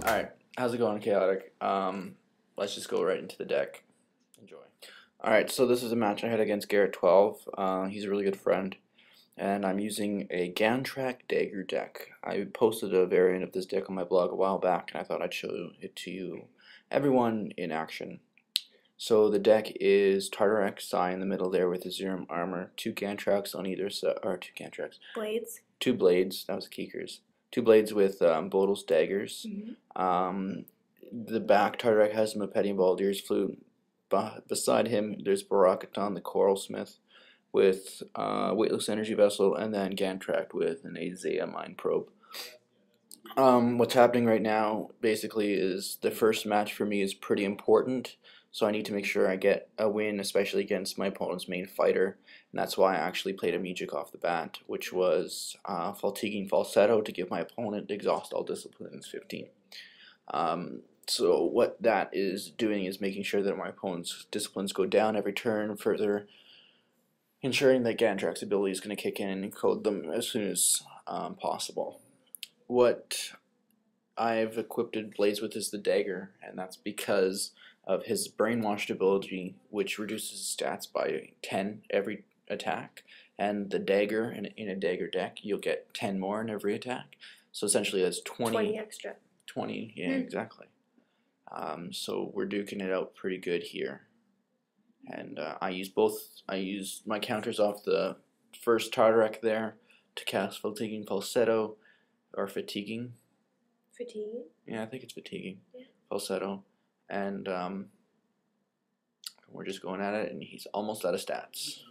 Alright, how's it going, Chaotic? Let's just go right into the deck. Enjoy. Alright, so this is a match I had against Garrett 12. He's a really good friend. And I'm using a Gan'trak Dagger deck. I posted a variant of this deck on my blog a while back, and I thought I'd show it to you, everyone in action. So the deck is Tartarak Sai in the middle there with his Zerum armor, two Gan'traks on either side, or two Gan'traks. Blades. Two blades, that was Keekers. Two blades with Bodil's daggers. The back, Tartarak has Mepeti and Baldier's flute. Beside him, there's Barakaton, the Coral Smith, with Weightless Energy Vessel, and then Gan'trak with an Isaiah Mind Probe. What's happening right now, basically, is the first match for me is pretty important, so I need to make sure I get a win, especially against my opponent's main fighter, and that's why I actually played a Music off the bat, which was Fatiguing Falsetto to give my opponent Exhaust All Disciplines 15. So what that is doing is making sure that my opponent's disciplines go down every turn, further ensuring that Gan'trak's ability is going to kick in and code them as soon as possible. What I've equipped Blades with is the Dagger, and that's because of his Brainwashed ability, which reduces stats by 10 every attack, and the Dagger, in a Dagger deck, you'll get 10 more in every attack, so essentially that's 20 extra. 20, yeah, exactly. So we're duking it out pretty good here. And I use my counters off the first Tartarak there to cast Fatiguing Falsetto, or Fatiguing. Fatiguing? Yeah, I think it's Fatiguing. Yeah. Falsetto. And we're just going at it, and he's almost out of stats.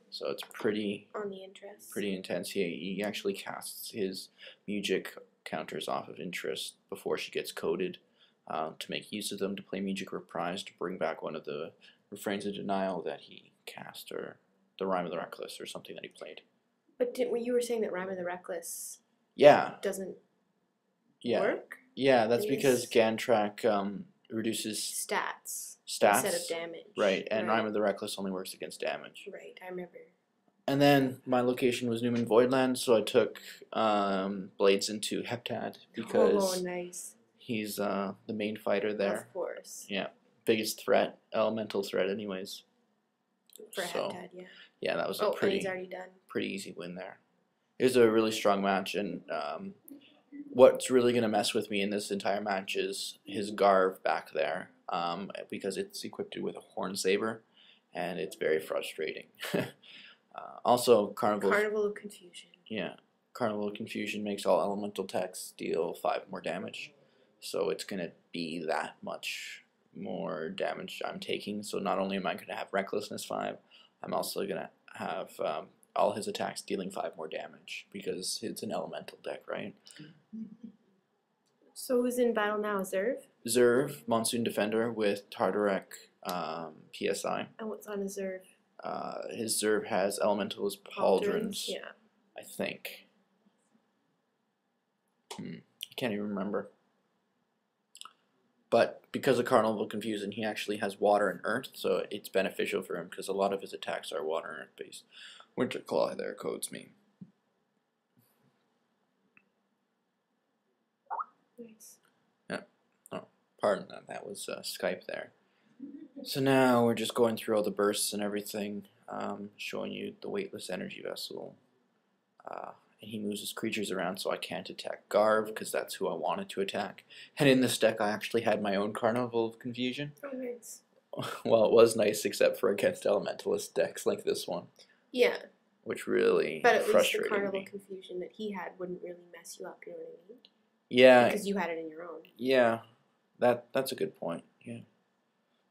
So it's pretty... On the interest. Pretty intense. He actually casts his Music counters off of interest before she gets coded to make use of them to play Music Reprise to bring back one of the Refrains of Denial that he cast, or the Rhyme of the Reckless, or something that he played. But you were saying that Rhyme of the Reckless doesn't work? Yeah, that's because Gan'trak reduces stats instead of damage. Right, and Rhyme of the Reckless only works against damage. Right, I remember. And then my location was Newman Voidland, so I took Blades into Heptad because he's the main fighter there. Of course. Yeah, biggest threat, elemental threat anyways. For Heptad, yeah. Yeah, that was a and he's already done. Pretty easy win there. It was a really strong match, and what's really going to mess with me in this entire match is his Garv back there, because it's equipped with a Horn Saber, and it's very frustrating. Also, Carnival of Confusion. Yeah, Carnival of Confusion makes all elemental techs deal 5 more damage, so it's going to be that much more damage I'm taking. So not only am I going to have Recklessness 5, I'm also going to have all his attacks dealing 5 more damage, because it's an elemental deck, right? So who's in battle now? Zerv? Zerv, Monsoon Defender with Tartarak PSI. And what's on his Zerv? His Zerv has Elementals, Pauldrons, yeah. I think. I can't even remember. But because of Carnival of Confusion, he actually has Water and Earth, so it's beneficial for him because a lot of his attacks are Water and Earth based. Winterclaw there codes me. Nice. Yeah. Oh, pardon that. That was Skype there. So now we're just going through all the bursts and everything, showing you the Weightless Energy Vessel. And he moves his creatures around, so I can't attack Garv, because that's who I wanted to attack. And in this deck, I actually had my own Carnival of Confusion. Oh, nice. Well, it was nice, except for against Elementalist decks like this one. Yeah. Which really But at least the frustrated Carnival me. Confusion that he had wouldn't really mess you up, you know what I mean? Yeah. Because you had it in your own. Yeah. That's a good point, yeah.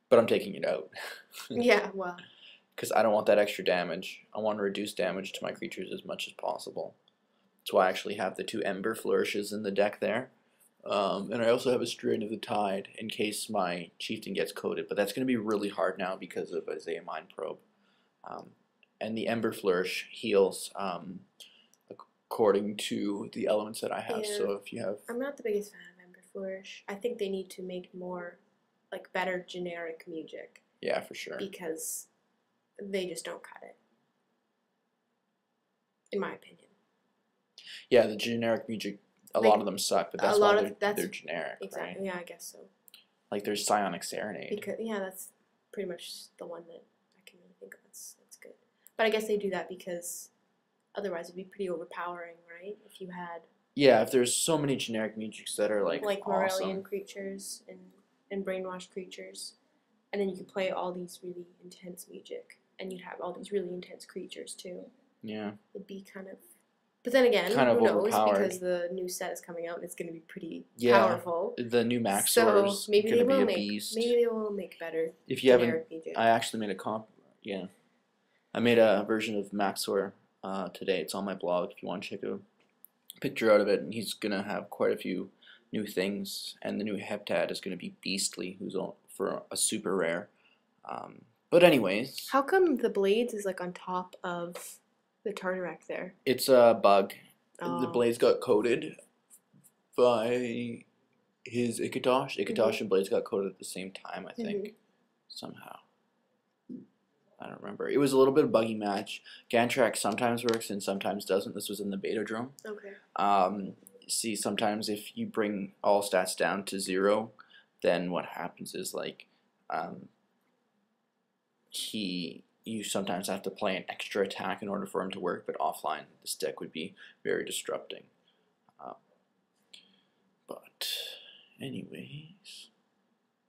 But I'm taking it out. Yeah, well. Because I don't want that extra damage. I want to reduce damage to my creatures as much as possible. That's why I actually have the 2 Ember Flourishes in the deck there. And I also have a Strain of the Tide in case my Chieftain gets coded. But that's going to be really hard now because of Isaiah Mind Probe. And the Ember Flourish heals according to the elements that I have. Yeah. So if you have... I'm not the biggest fan of Ember Flourish. I think they need to make more, like, better generic music. Yeah, for sure. Because they just don't cut it. In my opinion. Yeah, the generic music a lot of them suck, but that's why they're generic, exactly, right? Yeah, I guess so. Like there's Psionic Serenade. Because that's pretty much the one that I can really think of. That's good. But I guess they do that because otherwise it'd be pretty overpowering, right? If you had if there's so many generic magics that are like Morellian awesome. creatures and brainwashed creatures, and then you could play all these really intense magic, and you'd have all these really intense creatures too. Yeah. It'd be kind of. But then again, kind of who knows? overpowered. Because the new set is coming out and it's going to be pretty powerful. The new Maxor is going to be a beast. Maybe they will make better. If you haven't, I actually made a comp. Yeah, I made a version of Maxor today. It's on my blog if you want to check a picture out of it. And he's going to have quite a few new things. And the new Heptad is going to be Beastly, who's for a super rare. But anyways. How come the Blades is like on top of the Tartarak there? It's a bug. Oh. The Blades got coated by his Ikitosh. Ikitosh and Blades got coated at the same time, I think. Somehow. I don't remember. It was a little bit of buggy match. Gan'trak sometimes works and sometimes doesn't. This was in the beta drum. Okay. See, sometimes if you bring all stats down to 0, then what happens is like you sometimes have to play an extra attack in order for him to work, but offline this deck would be very disrupting. But anyways,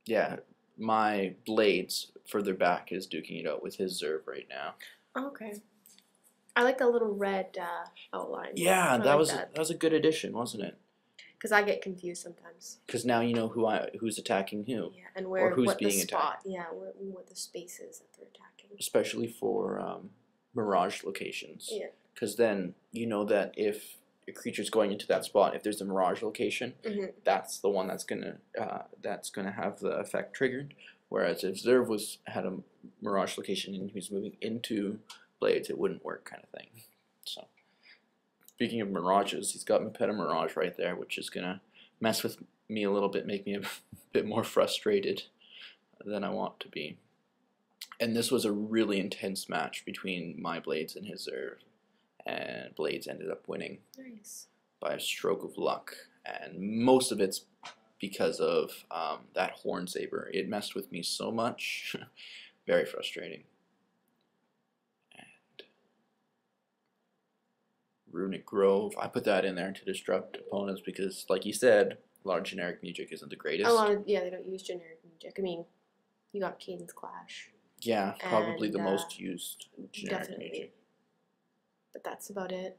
yeah, my Blades further back is duking it out with his Zerv right now. Okay. I like the little red outline. Yeah, that was a good addition, wasn't it? Because I get confused sometimes. Because now you know who's attacking who. Yeah, and who's being attacked. Yeah, what the space is that they're attacking. Especially for Mirage locations. Yeah. Because then you know that if a creature's going into that spot, if there's a Mirage location, that's the one that's gonna have the effect triggered. Whereas if Zerv had a Mirage location and he was moving into Blades, it wouldn't work, kind of thing. So. Speaking of Mirages, he's got Mepeta Mirage right there, which is going to mess with me a little bit, make me a bit more frustrated than I want to be. And this was a really intense match between my Blades and his Zerv. And Blades ended up winning by a stroke of luck. And most of it's because of that Horn Saber. It messed with me so much. Very frustrating. Runic Grove. I put that in there to disrupt opponents because, like you said, a lot of generic music isn't the greatest. They don't use generic music. I mean, you got Cadence Clash. Yeah, probably the most used generic music. But that's about it.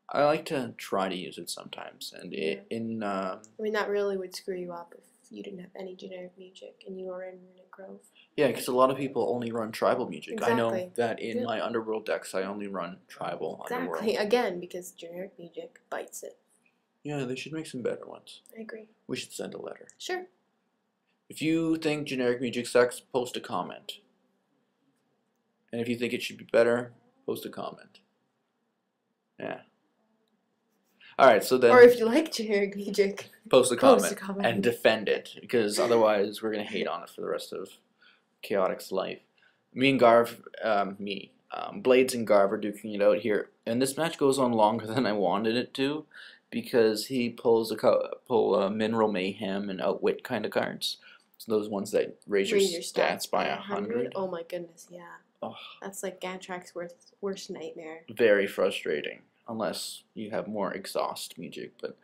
I like to try to use it sometimes, and I mean, that really would screw you up if you didn't have any generic music and you were in Runic Grove. Yeah, because a lot of people only run tribal music. Exactly. I know that in my Underworld decks, I only run tribal Underworld. Exactly, again, because generic music bites it. Yeah, they should make some better ones. I agree. We should send a letter. Sure. If you think generic music sucks, post a comment. And if you think it should be better, post a comment. Yeah. Alright, so then... Or if you like generic music, post a comment and defend it. Because otherwise, we're going to hate on it for the rest of Chaotic's life. Me and Garv, Blades and Garv are duking it out here. And this match goes on longer than I wanted it to. Because he pull Mineral Mayhem and Outwit kind of cards. So those ones that raise your stats by 100. Oh my goodness, yeah. Oh. That's like Gan'trak's worst nightmare. Very frustrating. Unless you have more exhaust music, but...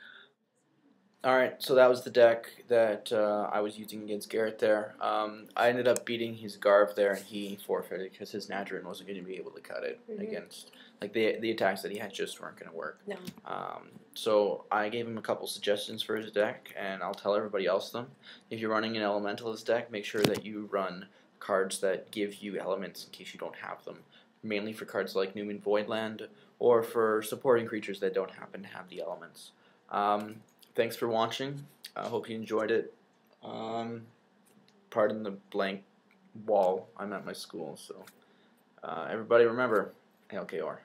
Alright, so that was the deck that I was using against Garrett there. I ended up beating his Garv there, and he forfeited because his Nadrin wasn't going to be able to cut it against... Like, the attacks that he had just weren't going to work. No. So I gave him a couple suggestions for his deck, and I'll tell everybody else them. If you're running an Elementalist deck, make sure that you run cards that give you elements in case you don't have them. Mainly for cards like Newman Voidland, or for supporting creatures that don't happen to have the elements. Thanks for watching. I hope you enjoyed it. Pardon the blank wall. I'm at my school, so everybody remember, Hail KR.